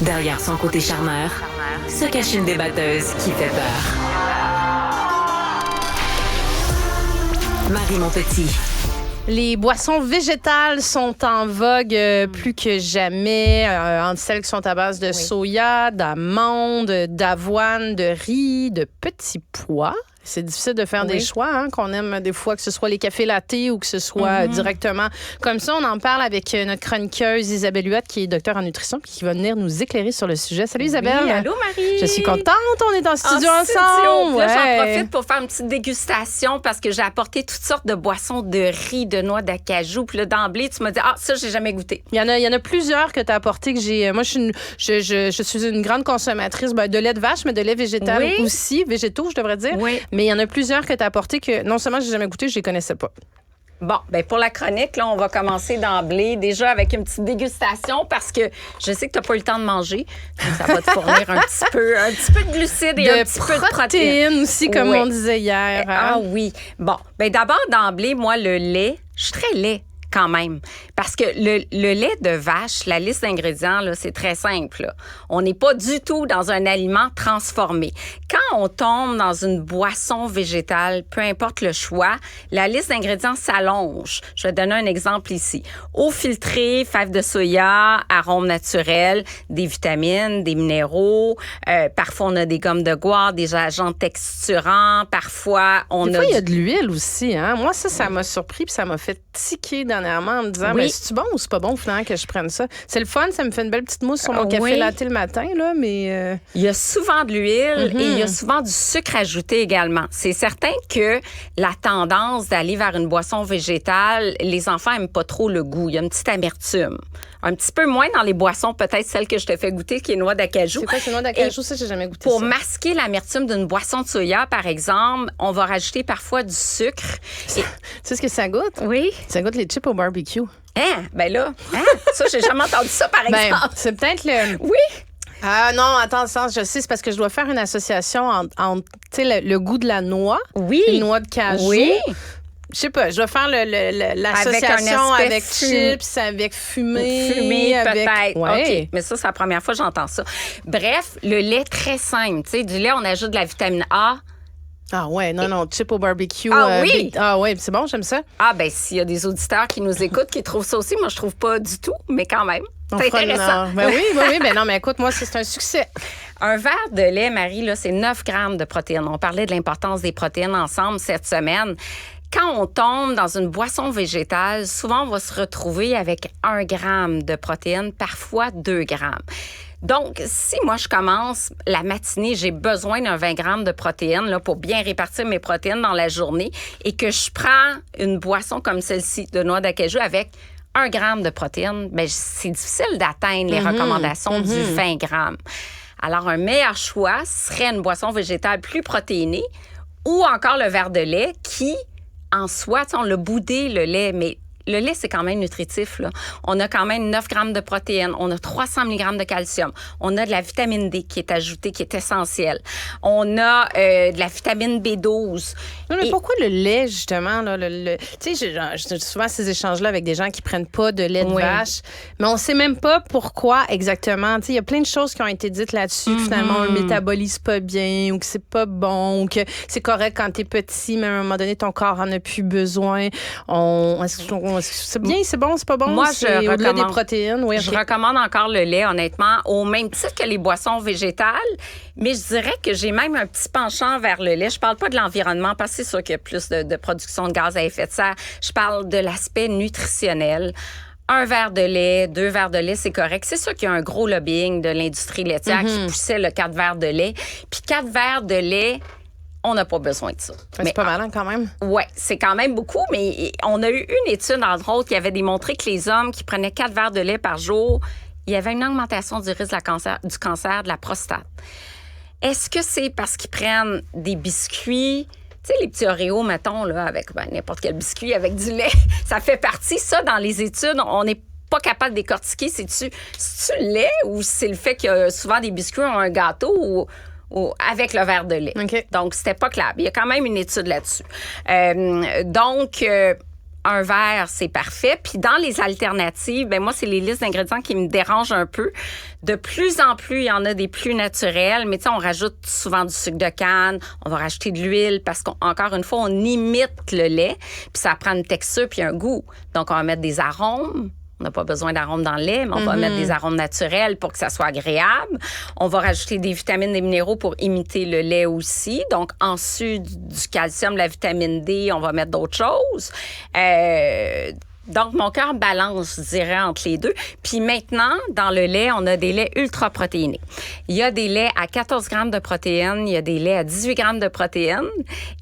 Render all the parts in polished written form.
Derrière son côté charmeur, se cache une débatteuse qui fait peur. Marie Montpetit. Les boissons végétales sont en vogue plus que jamais, entre celles qui sont à base de soya, d'amandes, d'avoine, de riz, de petits pois. C'est difficile de faire des choix, hein, qu'on aime des fois, que ce soit les cafés lattés ou que ce soit directement comme ça. On en parle avec notre chroniqueuse Isabelle Huot, qui est docteure en nutrition, puis qui va venir nous éclairer sur le sujet. Salut Isabelle. Oui, allô Marie. Je suis contente, on est en studio ensemble. Là, j'en profite pour faire une petite dégustation parce que j'ai apporté toutes sortes de boissons de riz, de noix d'acajou. Puis là, d'emblée, tu m'as dit, ça, j'ai jamais goûté. Il y en a plusieurs que tu as apporté que j'ai. Moi, je suis une grande consommatrice de lait de vache, mais de lait végétal aussi, végétaux, je devrais dire. Oui. Mais il y en a plusieurs que tu as apportés que non seulement j'ai jamais goûté, je les connaissais pas. Bon, ben pour la chronique, là, on va commencer d'emblée, déjà avec une petite dégustation parce que je sais que tu n'as pas eu le temps de manger. Donc, ça va te fournir un petit peu de glucides et un petit peu de protéines aussi, comme on disait hier. Hein? Ah oui. Bon, ben d'abord, d'emblée, moi, le lait, je suis très lait. Quand même. Parce que le lait de vache, la liste d'ingrédients, là, c'est très simple. Là. On n'est pas du tout dans un aliment transformé. Quand on tombe dans une boisson végétale, peu importe le choix, la liste d'ingrédients s'allonge. Je vais donner un exemple ici. Eau filtrée, fèves de soya, arômes naturels, des vitamines, des minéraux. Parfois, on a des gommes de goitre, des agents texturants. Parfois, on a... Des fois, il y a de l'huile aussi. Hein? Moi, ça m'a surpris puis ça m'a fait tiquer dans en me disant, mais c'est-tu bon ou c'est pas bon, finalement, que je prenne ça? C'est le fun, ça me fait une belle petite mousse sur mon café latte le matin, là, mais... Il y a souvent de l'huile et il y a souvent du sucre ajouté également. C'est certain que la tendance d'aller vers une boisson végétale, les enfants aiment pas trop le goût. Il y a une petite amertume. Un petit peu moins dans les boissons, peut-être celle que je te fais goûter, qui est noix d'acajou. C'est quoi, c'est noix d'acajou? Ça, j'ai jamais goûté pour ça. masquer l'amertume d'une boisson de soya, par exemple, on va rajouter parfois du sucre. Tu sais ce que ça goûte? Oui. Ça goûte les chips au barbecue. Hein? Ben là, ça, j'ai jamais entendu ça, par exemple. C'est peut-être le... Oui. Ah non, attends, je sais, c'est parce que je dois faire une association entre le goût de la noix, une noix de cajou. Oui. Je sais pas, je vais faire l'association avec chips, avec fumée, avec... peut-être. Ouais. OK, mais ça, c'est la première fois que j'entends ça. Bref, le lait très simple. Tu sais, du lait, on ajoute de la vitamine A. Ah ouais, non, chip au barbecue. Oui? Ah ouais, c'est bon, j'aime ça. Ah ben s'il y a des auditeurs qui nous écoutent, qui trouvent ça aussi, moi je trouve pas du tout, mais quand même. C'est intéressant. Ben oui, ben non, mais écoute, moi, c'est un succès. Un verre de lait, Marie, là, c'est 9 grammes de protéines. On parlait de l'importance des protéines ensemble cette semaine. Quand on tombe dans une boisson végétale, souvent, on va se retrouver avec 1 gramme de protéines, parfois 2 grammes. Donc, si moi, je commence la matinée, j'ai besoin d'un 20 grammes de protéines là, pour bien répartir mes protéines dans la journée et que je prends une boisson comme celle-ci de noix d'acajou avec 1 gramme de protéines, bien, c'est difficile d'atteindre les recommandations du 20 grammes. Alors, un meilleur choix serait une boisson végétale plus protéinée ou encore le verre de lait qui, en soi, on l'a boudé, le lait, mais le lait, c'est quand même nutritif. Là. On a quand même 9 grammes de protéines. On a 300 mg de calcium. On a de la vitamine D qui est ajoutée, qui est essentielle. On a de la vitamine B12. Non, mais pourquoi le lait, justement? Là, tu sais, j'ai souvent ces échanges-là avec des gens qui prennent pas de lait de vache, mais on sait même pas pourquoi exactement. Tu sais, il y a plein de choses qui ont été dites là-dessus. Finalement, on le métabolise pas bien ou que c'est pas bon ou que c'est correct quand t'es petit, mais à un moment donné, ton corps en a plus besoin. C'est bien, c'est bon, c'est pas bon? Moi, c'est je au-delà recommande des protéines. Oui, je recommande encore le lait, honnêtement, au même titre que les boissons végétales. Mais je dirais que j'ai même un petit penchant vers le lait. Je parle pas de l'environnement, parce que c'est sûr qu'il y a plus de production de gaz à effet de serre. Je parle de l'aspect nutritionnel. 1 verre de lait, 2 verres de lait, c'est correct. C'est sûr qu'il y a un gros lobbying de l'industrie laitière qui poussait le 4 verres de lait. Puis 4 verres de lait, on n'a pas besoin de ça. Mais c'est pas mal quand même. Oui, c'est quand même beaucoup, mais on a eu une étude, entre autres, qui avait démontré que les hommes qui prenaient 4 verres de lait par jour, il y avait une augmentation du risque du cancer de la prostate. Est-ce que c'est parce qu'ils prennent des biscuits, tu sais, les petits Oreos, mettons, là, avec n'importe quel biscuit, avec du lait, ça fait partie, ça, dans les études, on n'est pas capable de décortiquer, c'est-tu le lait ou c'est le fait que souvent des biscuits ont un gâteau ou avec le verre de lait. Okay. Donc, c'était pas clair. Il y a quand même une étude là-dessus. un verre, c'est parfait. Puis dans les alternatives, ben moi, c'est les listes d'ingrédients qui me dérangent un peu. De plus en plus, il y en a des plus naturels, mais tu sais, on rajoute souvent du sucre de canne, on va rajouter de l'huile parce qu'encore une fois, on imite le lait, puis ça prend une texture puis un goût. Donc, on va mettre des arômes. On n'a pas besoin d'arômes dans le lait, mais on va mettre des arômes naturels pour que ça soit agréable. On va rajouter des vitamines, des minéraux pour imiter le lait aussi. Donc, en sus du calcium, la vitamine D, on va mettre d'autres choses. Donc, mon cœur balance, je dirais, entre les deux. Puis maintenant, dans le lait, on a des laits ultra protéinés. Il y a des laits à 14 grammes de protéines, il y a des laits à 18 grammes de protéines.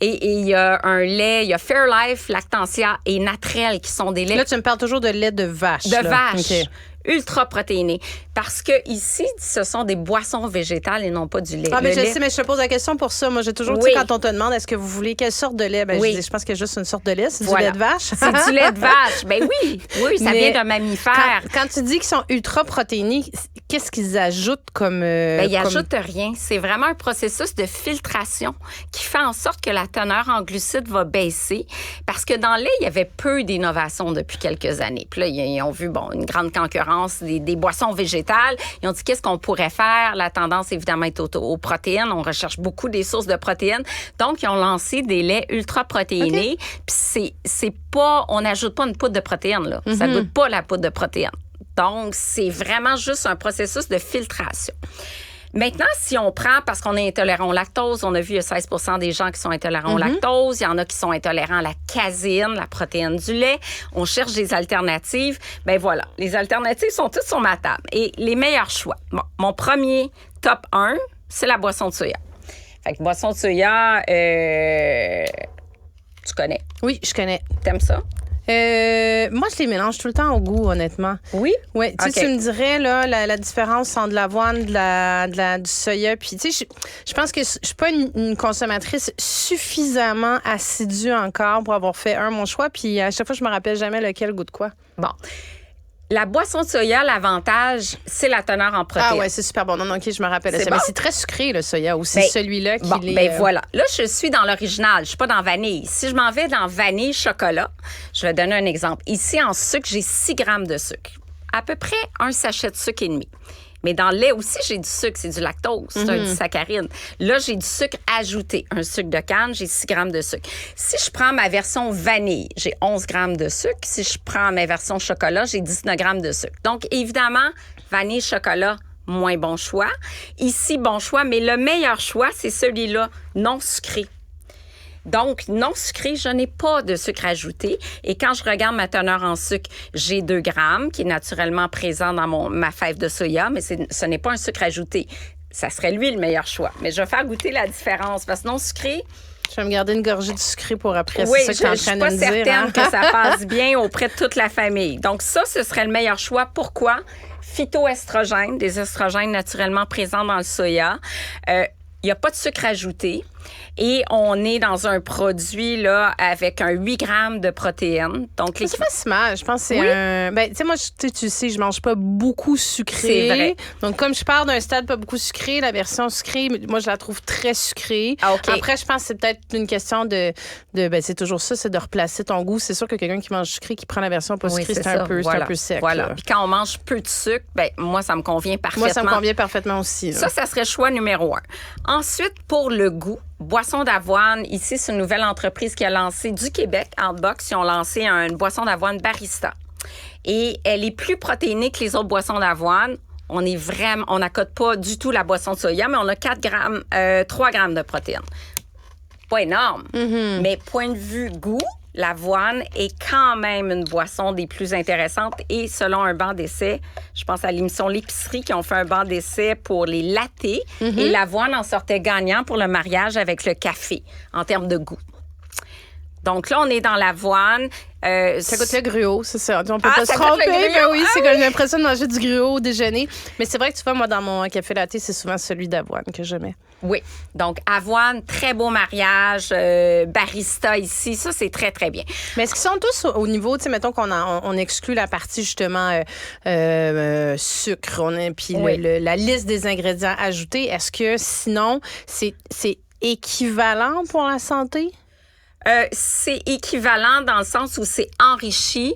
Et il y a un lait, il y a Fairlife, Lactantia et Natrel qui sont des laits... Là, tu me parles toujours de lait de vache. De vache. Okay. Ultra protéinés. Parce que ici, ce sont des boissons végétales et non pas du lait. Ah, mais je sais, mais je te pose la question pour ça. Moi, j'ai toujours dit, quand on te demande, est-ce que vous voulez quelle sorte de lait? Ben, je pense qu'il y a juste une sorte de lait. C'est du lait de vache. C'est du lait de vache. Ben oui. Oui, ça vient d'un mammifère. Quand tu dis qu'ils sont ultra protéinés, qu'est-ce qu'ils ajoutent comme. Ben, ils ajoutent rien. C'est vraiment un processus de filtration qui fait en sorte que la teneur en glucides va baisser. Parce que dans le lait, il y avait peu d'innovations depuis quelques années. Puis là, ils ont vu, une grande concurrence des boissons végétales. Ils ont dit qu'est-ce qu'on pourrait faire. La tendance, évidemment, est aux protéines. On recherche beaucoup des sources de protéines. Donc, ils ont lancé des laits ultra protéinés. Puis c'est pas... On n'ajoute pas une poudre de protéines, là. Ça goûte pas la poudre de protéines. Donc, c'est vraiment juste un processus de filtration. Maintenant, si on prend, parce qu'on est intolérant au lactose, on a vu il y a 16 % des gens qui sont intolérants au lactose, il y en a qui sont intolérants à la caséine, la protéine du lait, on cherche des alternatives. Ben voilà, les alternatives sont toutes sur ma table. Et les meilleurs choix. Bon, mon premier top 1, c'est la boisson de soya. Fait que boisson de soya, tu connais? Oui, je connais. T'aimes ça? Moi, je les mélange tout le temps au goût, honnêtement. Oui? Oui. Tu me dirais, là, la différence entre l'avoine, du soya, puis tu sais, je pense que je suis pas une consommatrice suffisamment assidue encore pour avoir fait mon choix, puis à chaque fois, je me rappelle jamais lequel goûte quoi. Bon. La boisson de soya, l'avantage, c'est la teneur en protéines. Ah ouais, c'est super bon. Non, OK, je me rappelle. C'est bon? Mais c'est très sucré, le soya, ou c'est celui-là qui est... voilà. Là, je suis dans l'original. Je suis pas dans vanille. Si je m'en vais dans vanille chocolat, je vais donner un exemple. Ici, en sucre, j'ai 6 grammes de sucre. À peu près un sachet de sucre et demi. Mais dans le lait aussi, j'ai du sucre, c'est du lactose, c'est un disaccharide. Là, j'ai du sucre ajouté, un sucre de canne, j'ai 6 grammes de sucre. Si je prends ma version vanille, j'ai 11 grammes de sucre. Si je prends ma version chocolat, j'ai 19 grammes de sucre. Donc, évidemment, vanille, chocolat, moins bon choix. Ici, bon choix, mais le meilleur choix, c'est celui-là, non sucré. Donc, non sucré, je n'ai pas de sucre ajouté. Et quand je regarde ma teneur en sucre, j'ai 2 grammes qui est naturellement présent dans ma fève de soya, mais ce n'est pas un sucre ajouté. Ça serait lui le meilleur choix. Mais je vais faire goûter la différence parce que non sucré... Je vais me garder une gorgée de sucré pour après. Oui, c'est ça que je suis en train de me dire. Je suis pas certaine que ça passe bien auprès de toute la famille. Donc ça, ce serait le meilleur choix. Pourquoi? Phytoestrogènes, des estrogènes naturellement présents dans le soya. Il n'y a pas de sucre ajouté. Et on est dans un produit là avec un 8 grammes de protéines. Donc, c'est pas si mal. Je pense que c'est un... Ben, tu sais, moi, tu sais, je mange pas beaucoup sucré. C'est vrai. Donc, comme je pars d'un stade pas beaucoup sucré, la version sucrée, moi, je la trouve très sucrée. Ah, okay. Après, je pense que c'est peut-être une question de c'est toujours ça, c'est de replacer ton goût. C'est sûr que quelqu'un qui mange sucré, qui prend la version pas sucrée, c'est un peu sec. Voilà. Puis quand on mange peu de sucre, ben moi, ça me convient parfaitement. Moi, ça me convient parfaitement aussi. Là. Ça serait choix numéro 1. Ensuite, pour le goût, boisson d'avoine. Ici, c'est une nouvelle entreprise qui a lancé du Québec, Outbox. Ils ont lancé une boisson d'avoine barista. Et elle est plus protéinée que les autres boissons d'avoine. On n'accote pas du tout la boisson de soya, mais on a 3 grammes de protéines. Pas énorme. Mais point de vue goût, l'avoine est quand même une boisson des plus intéressantes. Et selon un banc d'essai, je pense à l'émission L'Épicerie qui ont fait un banc d'essai pour les lattés. Et l'avoine en sortait gagnant pour le mariage avec le café en termes de goût. Donc là, on est dans l'avoine. Ça goûte le gruau, c'est ça. On peut pas se tromper, mais oui, c'est que j'ai l'impression de manger du gruau au déjeuner. Mais c'est vrai que tu vois, moi, dans mon café latte, c'est souvent celui d'avoine que je mets. Oui. Donc, avoine, très beau mariage, barista ici, ça, c'est très, très bien. Mais est-ce qu'ils sont tous au niveau, tu sais, mettons qu'on exclut la partie, justement, sucre, puis la liste des ingrédients ajoutés. Est-ce que, sinon, c'est équivalent pour la santé? C'est équivalent dans le sens où c'est enrichi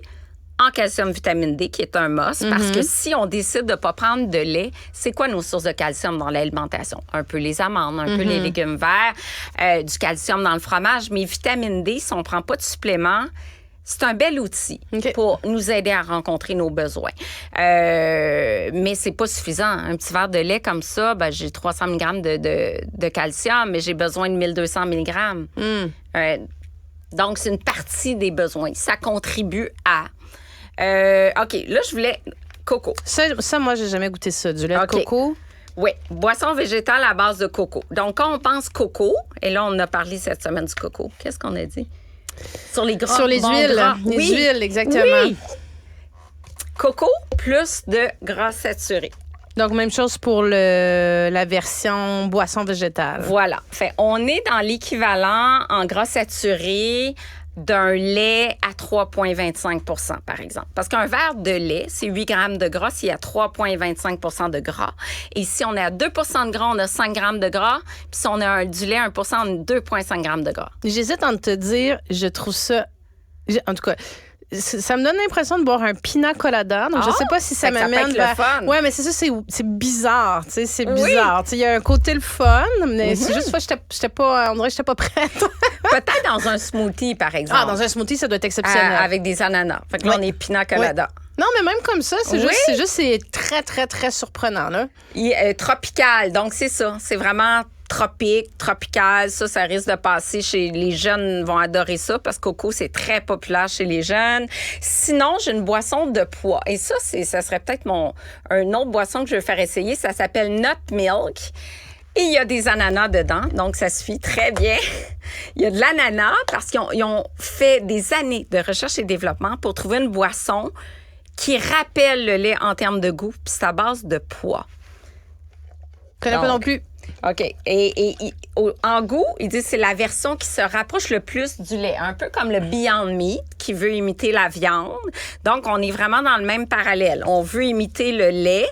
en calcium, vitamine D, qui est un must, parce que si on décide de ne pas prendre de lait, c'est quoi nos sources de calcium dans l'alimentation? Un peu les amandes, un peu les légumes verts, du calcium dans le fromage, mais vitamine D, si on ne prend pas de supplément, c'est un bel outil pour nous aider à rencontrer nos besoins. Mais c'est pas suffisant. Un petit verre de lait comme ça, ben, j'ai 300 mg de calcium, mais j'ai besoin de 1200 mg. Donc, c'est une partie des besoins. Ça contribue à... OK, là, je voulais... Coco. Ça, moi, j'ai jamais goûté ça. Du lait de coco? Oui, boisson végétale à base de coco. Donc, quand on pense coco, et là, on a parlé cette semaine du coco, qu'est-ce qu'on a dit? Sur les gras. Sur les huiles. Gras. Les huiles, exactement. Oui. Coco plus de gras saturés. Donc, même chose pour la version boisson végétale. Voilà. Fait, on est dans l'équivalent en gras saturé d'un lait à 3,25 % par exemple. Parce qu'un verre de lait, c'est 8 grammes de gras s'il y a 3,25 % de gras. Et si on est à 2 % de gras, on a 5 grammes de gras. Puis si on a du lait à 1 %, on a 2,5 grammes de gras. J'hésite entre te dire, je trouve ça... En tout cas... Ça me donne l'impression de boire un pina colada. Donc, je sais pas si ça m'amène vers... Ouais, mais c'est ça, c'est bizarre. Tu sais, c'est bizarre. Tu sais, il y a un côté le fun, mais c'est juste que j'étais pas... On dirait que j'étais pas prête. Peut-être dans un smoothie, par exemple. Ah, dans un smoothie, ça doit être exceptionnel. Avec des ananas. Fait que là, on est pina colada. Non, mais même comme ça, c'est très, très, très surprenant, là. Tropical. Donc, c'est ça. C'est vraiment... tropical, ça risque de passer chez les jeunes, vont adorer ça parce que coco, c'est très populaire chez les jeunes. Sinon, j'ai une boisson de pois. Et ça serait peut-être un autre boisson que je vais faire essayer. Ça s'appelle Nut Milk. Et il y a des ananas dedans, donc ça suffit très bien. Il y a de l'ananas parce qu'ils ont fait des années de recherche et développement pour trouver une boisson qui rappelle le lait en termes de goût, puis c'est à base de pois. Je connais pas non plus. OK. Et en goût, il dit que c'est la version qui se rapproche le plus du lait. Un peu comme le Beyond Meat qui veut imiter la viande. Donc, on est vraiment dans le même parallèle. On veut imiter le lait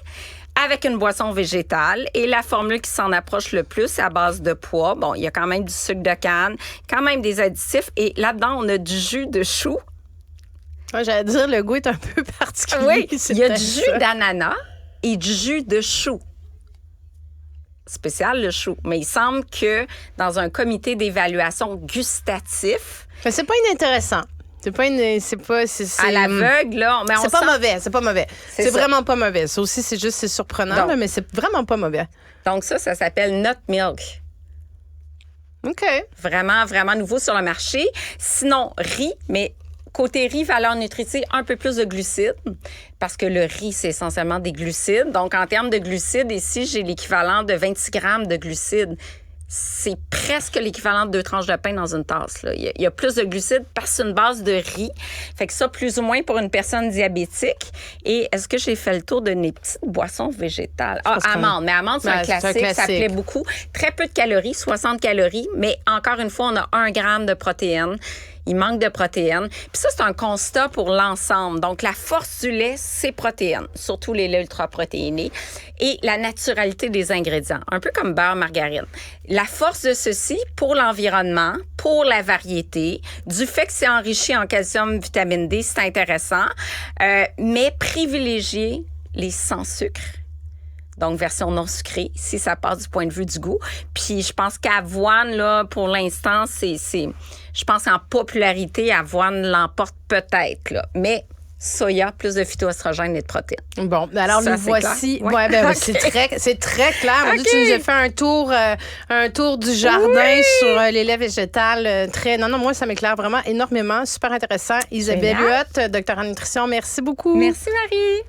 avec une boisson végétale. Et la formule qui s'en approche le plus, c'est à base de pois. Bon, il y a quand même du sucre de canne, quand même des additifs. Et là-dedans, on a du jus de chou. Ouais, j'allais dire, le goût est un peu particulier. Oui, il y a du jus d'ananas et du jus de chou. Spécial, le chou. Mais il semble que dans un comité d'évaluation gustatif... Mais c'est pas inintéressant. À l'aveugle, là... Mais c'est pas mauvais. C'est ça. vraiment pas mauvais. Ça aussi, c'est surprenant, Donc, là, mais c'est vraiment pas mauvais. Donc ça s'appelle Nut Milk. OK. Vraiment, vraiment nouveau sur le marché. Sinon, riz, mais... Côté riz, valeur nutritive, un peu plus de glucides, parce que le riz, c'est essentiellement des glucides. Donc, en termes de glucides, ici, j'ai l'équivalent de 26 grammes de glucides. C'est presque l'équivalent de 2 tranches de pain dans une tasse. Là. Il y a plus de glucides parce que c'est une base de riz. Fait que ça, plus ou moins pour une personne diabétique. Et est-ce que j'ai fait le tour de mes petites boissons végétales? Amandes. Mais amandes, c'est un classique. Ça plaît beaucoup. Très peu de calories, 60 calories. Mais encore une fois, on a 1 gramme de protéines. Il manque de protéines. Puis ça, c'est un constat pour l'ensemble. Donc, la force du lait, c'est protéines, surtout les laits ultra-protéinés, et la naturalité des ingrédients, un peu comme beurre, margarine. La force de ceci pour l'environnement, pour la variété, du fait que c'est enrichi en calcium, vitamine D, c'est intéressant, mais privilégier les sans sucre. Donc, version non sucrée, si ça passe du point de vue du goût. Puis, je pense qu'Avoine, là, pour l'instant, je pense en popularité, Avoine l'emporte peut-être, là. Mais soya, plus de phytoestrogènes et de protéines. Bon, alors ça, nous voici. Ouais, okay. C'est très clair. Okay. Tu nous as fait un tour du jardin sur les laits végétales. Non, moi, ça m'éclaire vraiment énormément. Super intéressant. Isabelle Huot, docteur en nutrition, merci beaucoup. Merci, Marie.